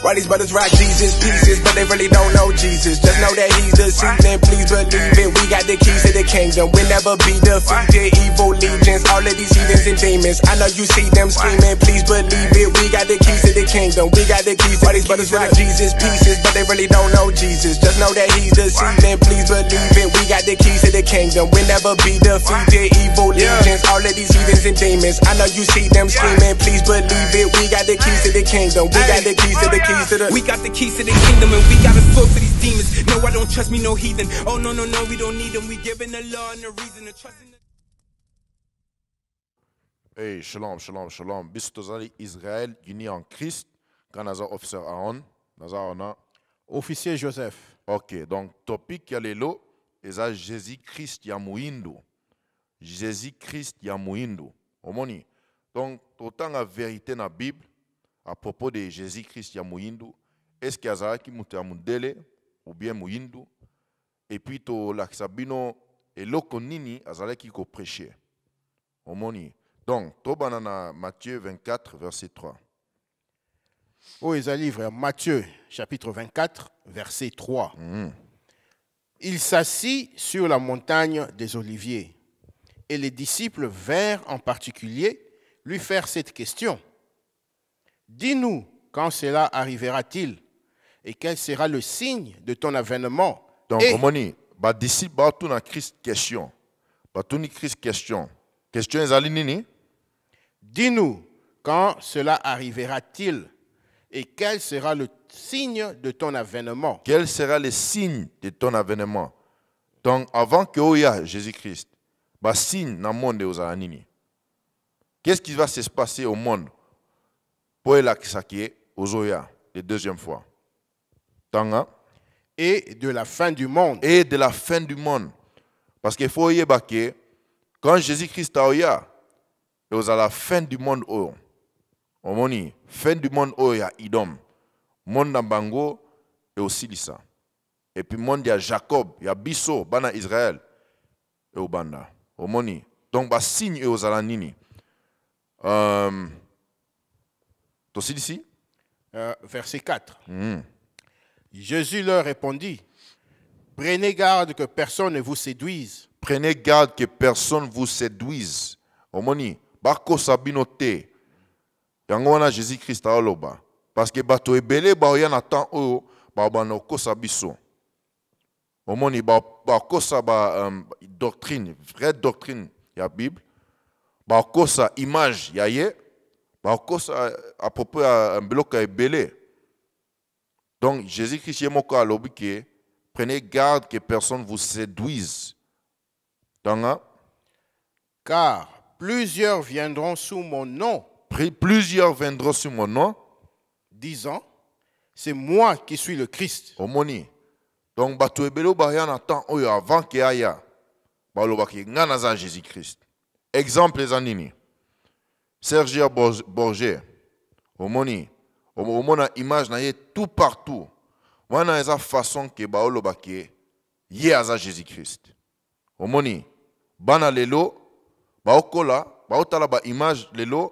Why these brothers rock Jesus pieces, but they really don't know Jesus. Just know that he's the seed, and please believe it. We got the keys to the kingdom. We'll never be defeated. Evil legions, all of these heathens and demons. I know you see them screaming, please believe it. We got the keys to the kingdom. We got the keys. Why these brothers rock Jesus pieces, but they really don't know Jesus. Just know that he's the seed, and please believe it. We got the keys to the kingdom. We'll never be defeated. Evil legions, all of these heathens and demons. I know you see them screaming, please believe it. We got the keys to the kingdom. We got the keys to the keys to the. We got the keys to the kingdom, and we got a sword for these demons. No, I don't trust me, no heathen. Oh no, no, no, we don't need them. We giving the law and the reason to trust in the. Hey, shalom, shalom, shalom. Bis tozali Israël uni en Christ. Quand naza officer Aaron, naza ona. Officier Joseph. Ok, donc topic ya lelo eza Jésus-Christ ya muindu. Jésus-Christ ya muindu. Omoni. Donc totanga vérité na Bible à propos de Jésus-Christ ya muindu. Est-ce qu'il y a zaki mutu ya mundele ou bien muindu? Et puis to laksabino eloko nini azalaki ko prêcher. Omoni. Donc, tobana na Matthieu 24, verset 3. Oh, ils livre Matthieu, chapitre 24, verset 3. Il s'assit sur la montagne des Oliviers, et les disciples vinrent en particulier lui faire cette question. Dis-nous, quand cela arrivera-t-il, et quel sera le signe de ton avènement? Donc, omoni, ba disciple ba tout na Christ question. Ba tout ni Christ question. Question ezali nini? Dis-nous, quand cela arrivera-t-il et quel sera le signe de ton avènement? Quel sera le signe de ton avènement? Donc, avant que Oya Jésus-Christ, bah signe dans le monde aux alanini. Qu'est-ce qui va se passer au monde pour la Kisaki aux Oya, la deuxième fois? Tanga. Et de la fin du monde. Et de la fin du monde. Parce qu'il faut y que quand Jésus-Christ a Oya, et à la fin du monde, on fin du monde, il y a Idom, monde d'Ambango et aussi Lissa. Et puis monde, il y a Jacob, il y a Bisso, Bana Israël et au Banda. Donc, bah signe et aux Alanini. T'as ici? Verset 4. Jésus leur répondit, prenez garde que personne ne vous séduise. Prenez garde que personne ne vous séduise. Omoni. Bako sabinote yango wana Jésus Christ aloba parce que bato ebele ba ya na temps oyo ba bana kosa biso omoni ba kosa ba doctrine vraie doctrine ya Bible ba kosa image ya ye ba kosa à propos ya bloka ebele. Donc Jésus Christ yemoko alobi que prenez garde que personne vous séduise. Tanga car plusieurs viendront sous mon nom. Plusieurs viendront sous mon nom. Disant, c'est moi qui suis le Christ. Omoni. Donc, bato ebelo ba ya na temps oyo avant que aya. Ba lo ba ki ngana za Jésus-Christ. Exemple les anini. Serge Borger. Omoni. Omona image na ye tout partout. Wana eza façon que ba lo ba ki ye aza Jésus-Christ. Omoni. Bana lelo baokola baotala ba image lelo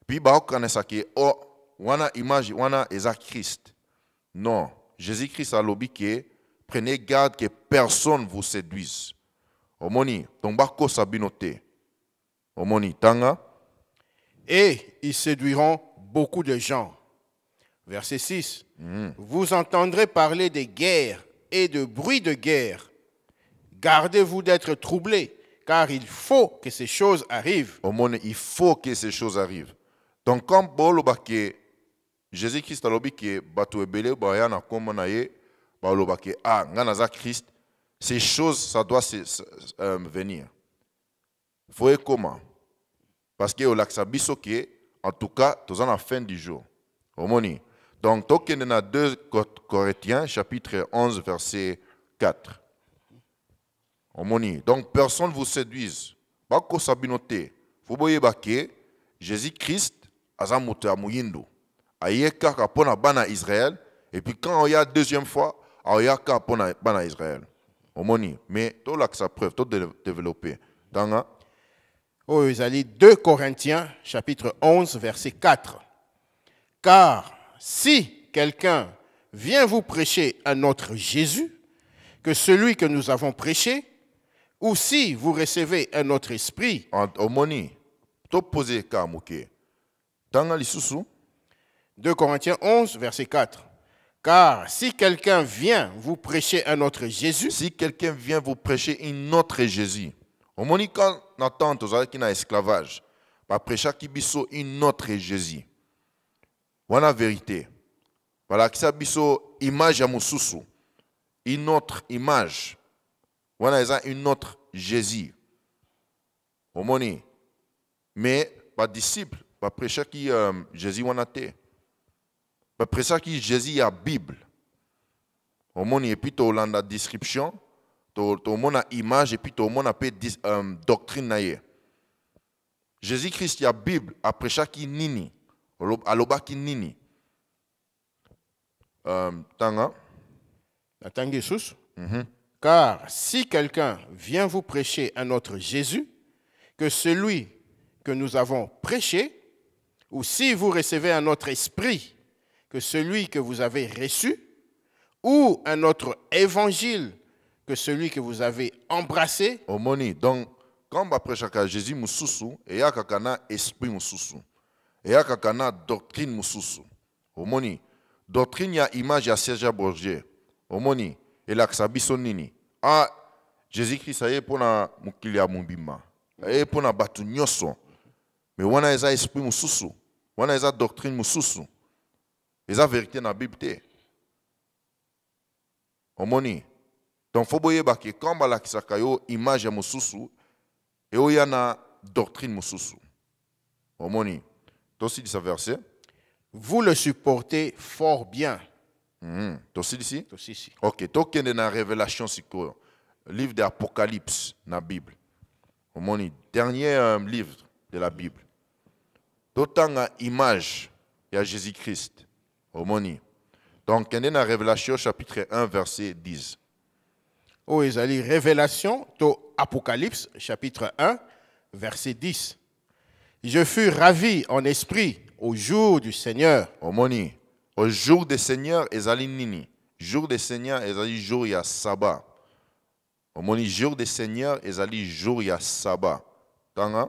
puis baokanesa ke oh wana image wana eza Christ. Non, Jésus-Christ a lobi que prenez garde que personne vous séduise. Omoni, donc bako sabinote. Omoni tanga. Et ils séduiront beaucoup de gens. Verset 6. Vous entendrez parler de guerres et de bruits de guerre. Gardez-vous d'être troublés. Car il faut que ces choses arrivent. Il faut que ces choses arrivent. Donc, comme Jésus-Christ a dit que bato ebele ba na kombo na ye ba loba ke ngana za Christ, ces choses ça doit venir. Faut comment? Parce que au laksa biso ke en tout cas tous en la fin du jour. Omoni. Donc, tokende na 2 Corinthiens chapitre 11 verset 4. Donc, personne ne vous séduise. Bako sabinote. Faut boye bake Jésus-Christ azamuta muyindu. Ayeka kapona bana Israël. Et puis quand il y a deuxième fois, ayaka kapona bana Israël. Omoni. Mais tout là que ça preuve, tout développé. Tanga. Oh, ils allaient 2 Corinthiens chapitre 11 verset 4. Car si quelqu'un vient vous prêcher un autre Jésus que celui que nous avons prêché, ou si vous recevez un autre esprit, Omoni, to poser ka muke. Tanga lisusu, 2 Corinthiens 11, verset 4. Car si quelqu'un vient vous prêcher un autre Jésus, si quelqu'un vient vous prêcher un autre Jésus, omoni quand n'attend aux qui na esclavage, va prêcher qui biso un autre Jésus. Voilà vérité. Voilà qui sa biso image à mususu, une autre image. Voilà une autre Jésus. Omoni. Mais pas disciple, pas prêcher qui Jésus wana te. Pas prêcher qui Jésus a Bible. Omoni et puis to la description, to mona image et puis to mona pe doctrine naie. Jésus-Christ a Bible, a prêcher qui nini, aloba qui nini. Tanga. Attendez, sous. Car si quelqu'un vient vous prêcher un autre Jésus que celui que nous avons prêché, ou si vous recevez un autre esprit que celui que vous avez reçu, ou un autre évangile que celui que vous avez embrassé, Omoni, donc, quand on prêche à Jésus mususu, et à kakana esprit mususu, et à kakana doctrine mususu. Omoni, doctrine ya image ya Serge Borgier. Omoni, et la ksabiso nini. Ah, Jésus-Christ a pour na mukili ya mumbima. Et pour na batu nyoso. Mais wana eza esprit mususu. Wana eza doctrine mususu. Eza vérité na Bible te. Omoni. Donc faut boye ba ke kamba la kisaka yo image ya mususu et o yana doctrine mususu. Omoni. Tosi dit ce verset. vous le supportez fort bien. Tosi ici. Aussi, ici. Ok, tokende na révélation siko. Livre d'Apocalypse na Bible. Omoni, dernier livre de la Bible. Totanga image ya Jésus-Christ. Omoni. Donc, kende na révélation chapitre 1 verset 10. Oh, ezali Révélation, to Apocalypse, chapitre 1, verset 10. Je fus ravi en esprit au jour du Seigneur. Omoni, au jour du Seigneur, ezali nini. Jour du Seigneur, ezali jour ya sabbat. Omoni, jour du Seigneur, ezali jour ya sabbat. Tanga.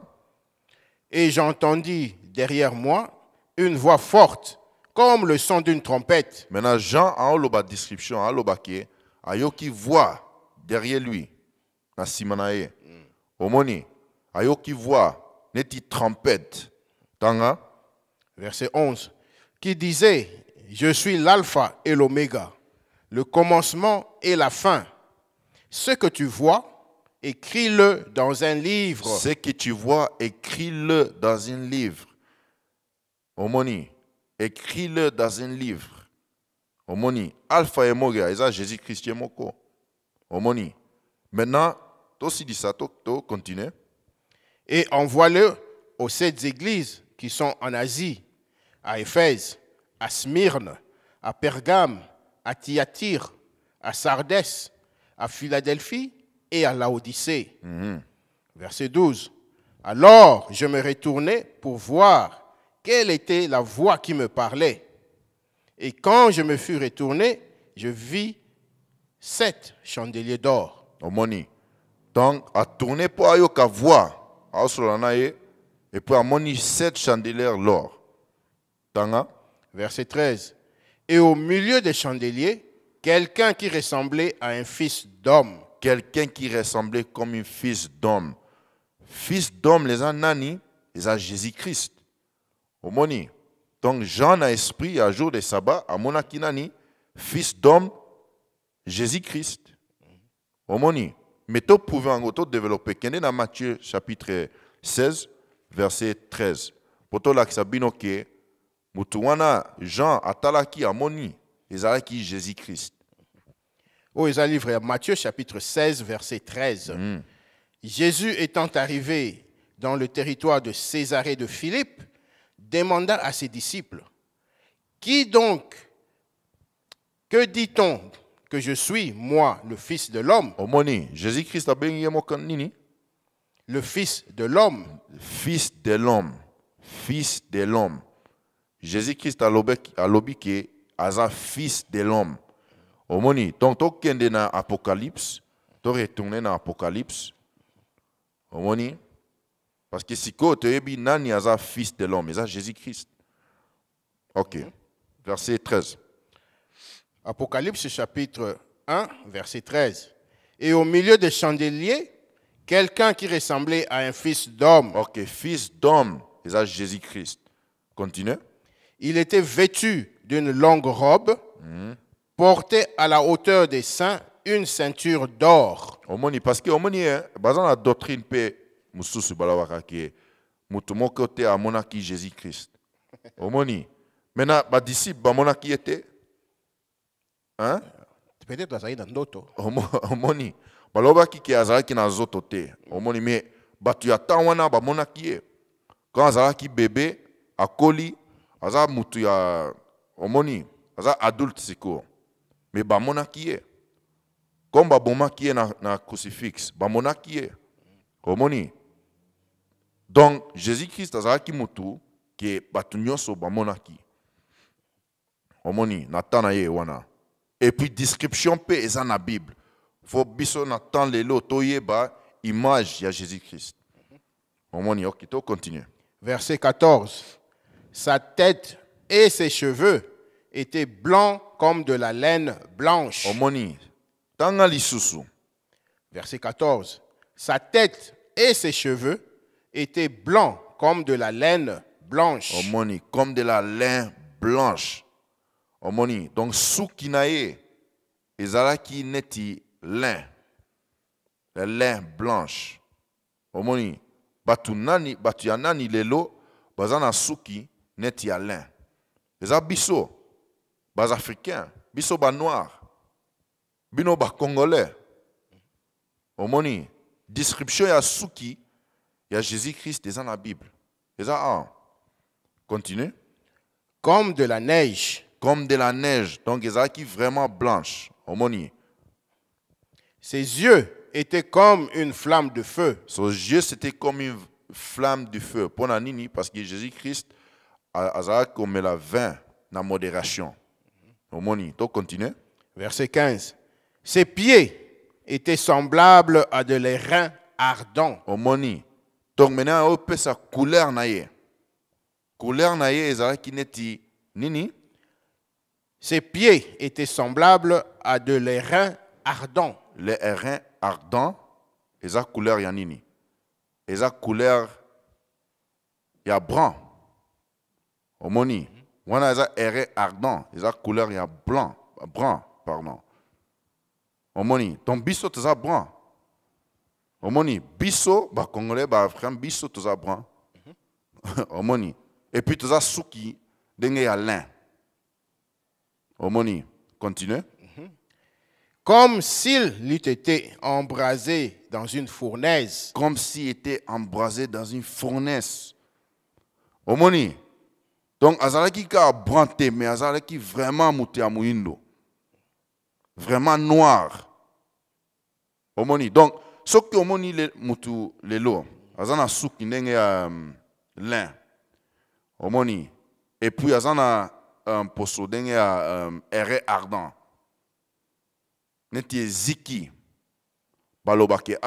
Et j'entendis derrière moi une voix forte, comme le son d'une trompette, Maintenant, Jean a une description, a une ayo qui voit derrière lui, na simanaye. Omoni, ayo qui voit, neti trompette. Tanga. verset 11, qui disait, je suis l'alpha et l'oméga, le commencement et la fin. Ce que tu vois, écris-le dans un livre. Ce que tu vois, écris-le dans un livre. Omoni, écris-le dans un livre. Omoni, Alpha et Omega, c'est Jésus-Christ moko. Omoni. Maintenant, toi aussi dis ça, toi continue. Et envoie-le aux 7 églises qui sont en Asie, à Éphèse, à Smyrne, à Pergame, à Thyatire, à Sardès, à Philadelphie et à Laodicée. Verset 12. Alors je me retournai pour voir quelle était la voix qui me parlait. Et quand je me fus retourné, je vis 7 chandeliers d'or. Omoni. Donc, à tourner pour ayoka voix, à Osolanaye, et pour amoni 7 chandeliers l'or. Tanga. Verset 13. Et au milieu des chandeliers, quelqu'un qui ressemblait à un fils d'homme. Quelqu'un qui ressemblait comme un fils d'homme. Fils d'homme, les anani, les a Jésus-Christ. Omoni. Donc, Jean a esprit, à jour de sabbat, à monakinani, fils d'homme, Jésus-Christ. Omoni. Mais tu pouvais en développer. Kende dans Matthieu chapitre 16, verset 13. Pour toi, là, qui sabino ke, mutuwana, Jean, atalaki, amoni, ezalaki Jésus-Christ. Oh, ils livre Matthieu chapitre 16, verset 13. Jésus étant arrivé dans le territoire de Césarée de Philippe, demanda à ses disciples, qui donc, que dit-on que je suis, moi, le Fils de l'homme? Omoni, Jésus-Christ a béni nini? Le Fils de l'homme. Fils de l'homme. Fils de l'homme. Jésus-Christ a lobi que aza fils de l'homme. Omoni, donc to kende na Apocalypse, to retourner na Apocalypse. Omoni, parce que si ko te yebi nani aza fils de l'homme, aza Jésus-Christ. Ok, verset 13. Apocalypse chapitre 1, verset 13. Et au milieu des chandeliers, quelqu'un qui ressemblait à un fils d'homme. Ok, fils d'homme, aza Jésus-Christ. Continue. Il était vêtu d'une longue robe, portait à la hauteur des seins une ceinture d'or. Omoni, parce que omoni, bazan la doctrine pe mususu balawaka ki mutu moko te amonaki Jésus-Christ. Omoni, maintenant ba disciple ba monaki était, hein? Peut-être que ça dans d'autres. Omoni, balobaki ki azalaki na zoto te. Omoni, mais batu ya tawana ba monaki ye. Quand azalaki bébé akoli, aza mutu ya omoni, aza adulte siko. Mais ba monaki ye. Comme ba bomaki ye na crucifix, ba monaki ye. Omoni. Donc Jésus-Christ azalaki mutu ke batu nyonso ba monaki. Omoni, natana ye wana. Et puis description pe eza na Bible. Faut biso natan lelo toyeba image ya Jésus-Christ. Omoni, ok, to continue. Verset 14. Sa tête et ses cheveux étaient blancs comme de la laine blanche. Omoni, tanga lisusu. Verset 14. Sa tête et ses cheveux étaient blancs comme de la laine blanche. Omoni, comme de la laine blanche. Omoni, donc souki na ye, ezalaki neti lin. La laine blanche. Omoni, batu ya nani lelo, bazana souki neti ya lin. Eza biso, bas africains, biso ba noir, bino ba congolais. Omoni, description ya souki, ya Jésus-Christ, eza na Bible. Eza un. Continue. Comme de la neige. Comme de la neige. Donc, ezalaki vraiment blanche. Omoni. Ses yeux étaient comme une flamme de feu. Ses yeux, c'était comme une flamme de feu. Pour nini, parce que Jésus-Christ a comme la vin dans modération. Omoni. Donc, continue. Verset 15. Ses pieds étaient semblables à de l'airain ardent. Omoni. Donc, maintenant, on peut sa couleur naïe. Couleur naïe, ezalaki neti nini? Ses pieds étaient semblables à de l'airain ardent. Les airain ardent, eza couleur ya nini? Eza couleur ya brun. Omoni. Wana eza airain ardent, eza couleur ya brun, pardon. Omoni. Ton biso teza brun. Omoni. Biso, ba congolais, ba africain, biso teza brun. Omoni. Et puis teza souki, denge ya lin. Omoni, continue. Comme s'il eût été embrasé dans une fournaise. Comme s'il était embrasé dans une fournaise. Omoni. Donc, azalaki ka branté, mais azalaki vraiment mouté à mouindo. Vraiment noir. Omoni. Donc, ce que omoni le moutou lelo, azana souki ndenge ya lin. Omoni. Et puis azana un poso denge ya airain ardent. Neti ziki. Balobake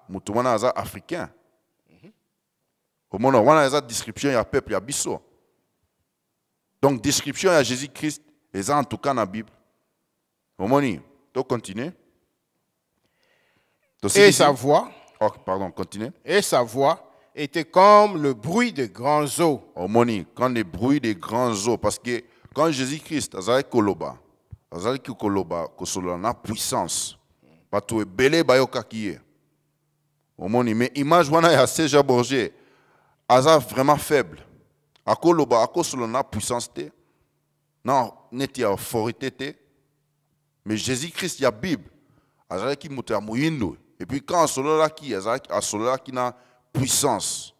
mutu wana aza africain. Omona wana aza description ya peuple ya biso. Donc description ya Jésus-Christ eza en tout cas na Bible. Omoni, to continue. Et sa voix. Oh, pardon, continue. Et sa voix était comme le bruit de grands eaux. Omoni, quand le bruit des grands eaux, parce que quand Jésus-Christ azali koloba, azali koloba kosolola na puissance. Bato ebele bayokaki ye. Omoni, mais image wana ya Serge Borger, aza vraiment faible. Akoloba akosolola na puissance te. Non, neti ya autorité te. Mais Jésus-Christ ya Bible, azali ki moto ya moyindo. Et puis quand asolola ki, azali asolola ki na puissance.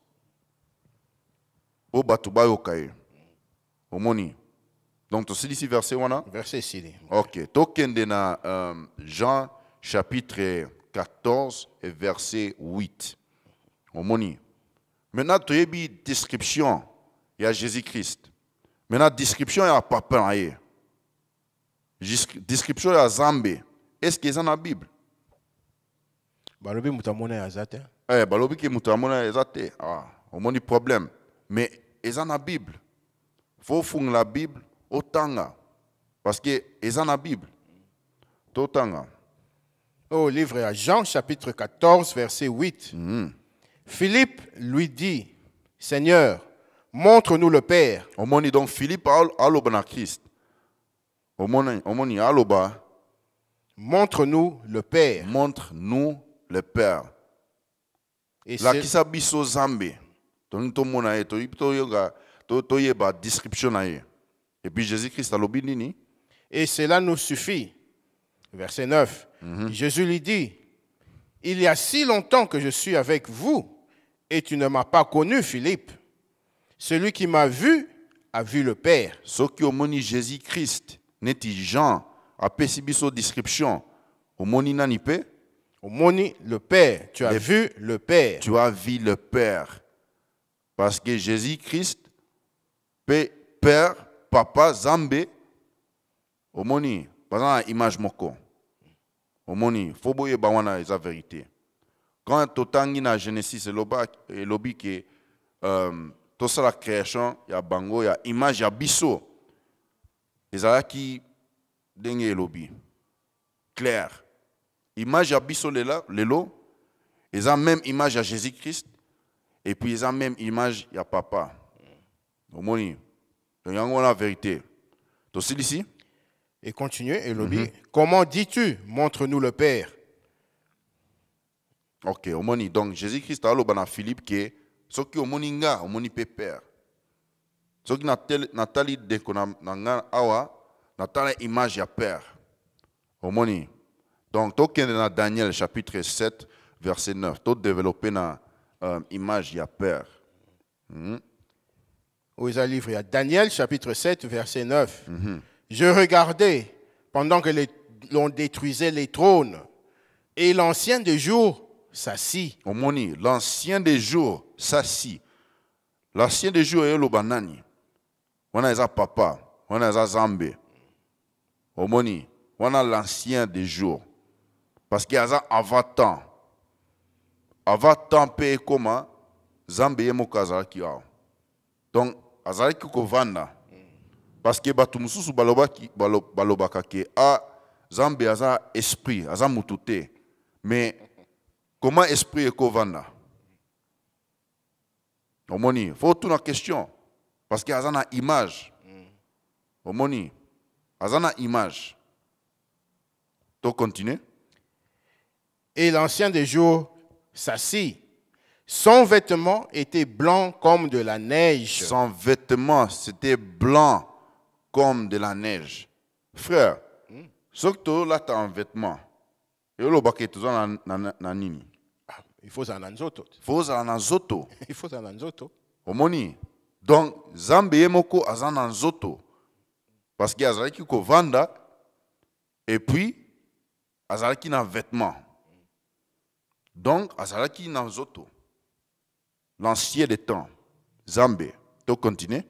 O bato bayoka ye. Omoni. Donc, tu sais ici verset wana? Verset 6. Ok. Tokende na Jean chapitre 14 et verset 8. Omoni. Maintenant, tu as une description. Il y a Jésus-Christ. Maintenant, description, il y a papa. description ya Zambé. Est-ce que c'est dans la Bible? Balobi mutamona ya zate. Balobi ke mutamona ya zate. Ah, au moins problème. Mais c'est dans la Bible. Faut fondre la Bible au tanga. Parce que c'est dans la Bible. Au tanga. Au livre à Jean, chapitre 14, verset 8. Philippe lui dit, Seigneur, montre-nous le Père. Au moins donc Philippe aloba na Christ. Au moins aloba. Montre-nous le Père. Montre-nous le Père. Et la kisa biso Zambé. Donc to mona e to yoga to yeba description na ye. Et puis Jésus-Christ alobi nini? Et cela nous suffit. Verset 9. Jésus lui dit, il y a si longtemps que je suis avec vous et tu ne m'as pas connu, Philippe. Celui qui m'a vu a vu le Père. Ce qui au moni Jésus-Christ neti Jean a pesibiso description. Au moni nani pe? Au moni le Père. Tu as vu le Père. Tu as vu le Père. Parce que Jésus-Christ, Père, Papa, Zambé, au moni, par exemple, image moko. Au moni, faut boye bawana la vérité. Quand totangi na Genesis et lobi que tout ça la création, il y a bango, il y a image, il y a biso. Les ala qui dengue lobi. Clair. Image à biso lelo, ils ont même image à Jésus-Christ, et puis ils ont même image à Papa. Au moni, il y a la vérité. Tu sais ici? Et continuez, et lobby. Comment dis-tu? Montre-nous le Père. Ok, au moni. Donc Jésus-Christ a dit à Philippe que ce qui au moni nga, au moni pe Père. Ce qui natali de konanga awa, natali image à Père. Au moni. Donc, tu dans Daniel chapitre 7, verset 9. Tu développé dans image à Père. Où est le livre? Il y a Daniel chapitre 7, verset 9. Je regardais pendant que l'on détruisait les trônes et l'ancien des jours s'assit. Omoni, l'ancien des jours s'assit. L'ancien des jours est le banani. On a un papa, on a un Zambé. Omoni, on a l'ancien des jours. Parce qu'il y a un avant-temps. Avant-temps, paye comment Zambé est mon casa qui a. Donc, azali ko vanda. Parce que batu mususu balobaka ke a Zambé aza esprit, aza mutute. Mais comment esprit est ko vanda? Omoni, faut tout la question. Parce que aza na image. Omoni, aza na image. Tu continues? Et l'ancien des jours s'assit. Son vêtement était blanc comme de la neige. Son vêtement, c'était blanc comme de la neige. Frère, ce que tu as un vêtement, il faut un anzoto. Il faut un anzoto. Il faut un anzoto. Omoni. Donc, Zambé moko azan anzoto. Parce qu'il y a azalaki ko vanda et puis azalaki na vêtement. Donc, azalaki na anzoto. L'ancien des temps, Zambé. Tu continues?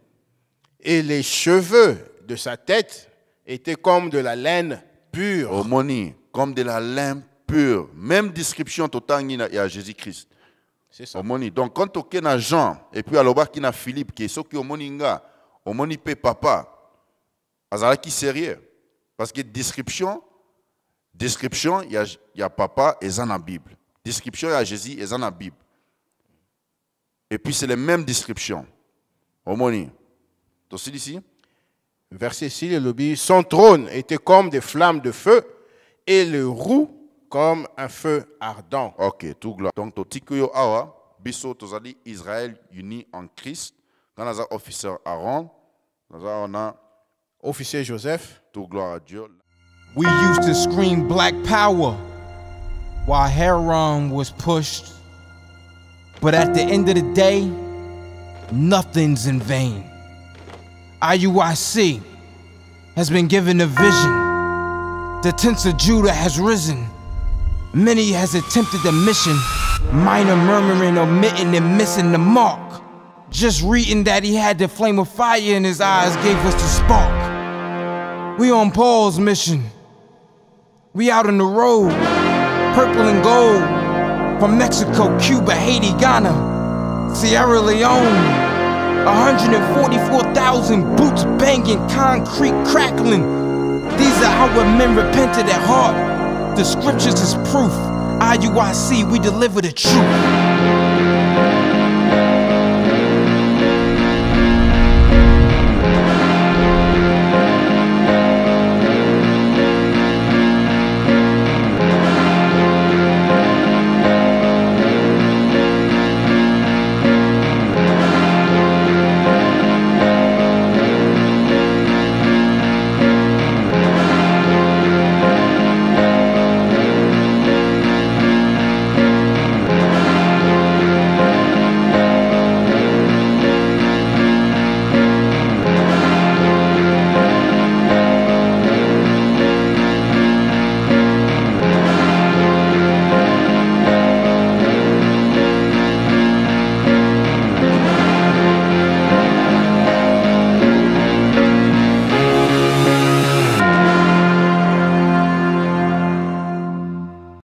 Et les cheveux de sa tête étaient comme de la laine pure. Omoni, comme de la laine pure. Même description totale il y a Jésus-Christ. C'est ça. Omoni. Donc, quand tu as Jean, et puis alors qu'il y a Philippe, qui est ce qui est Omoninga, Omoni pe papa, azalaki sérieux. Parce que description, il y a papa et dans la Bible. Description, il y a Jésus et dans la Bible. Et puis c'est les mêmes descriptions. Omoni. Tu sais ici? Verset 6, le lobby. Son trône était comme des flammes de feu et le roux comme un feu ardent. Ok, tout gloire. Donc, tu dis awa, biso tozali Israël uni en Christ. Quand on a officier Aaron, on a officier Joseph. Tout gloire à Dieu. We used to scream black power while Heron was pushed. But at the end of the day, nothing's in vain. IUIC has been given a vision. The tents of Judah has risen. Many has attempted the mission. Minor murmuring, omitting, and missing the mark. Just reading that he had the flame of fire in his eyes gave us the spark. We on Paul's mission. We out on the road, purple and gold. From Mexico, Cuba, Haiti, Ghana, Sierra Leone. 144,000 boots banging, concrete crackling. These are our men repented at heart. The scriptures is proof. IUIC, we deliver the truth.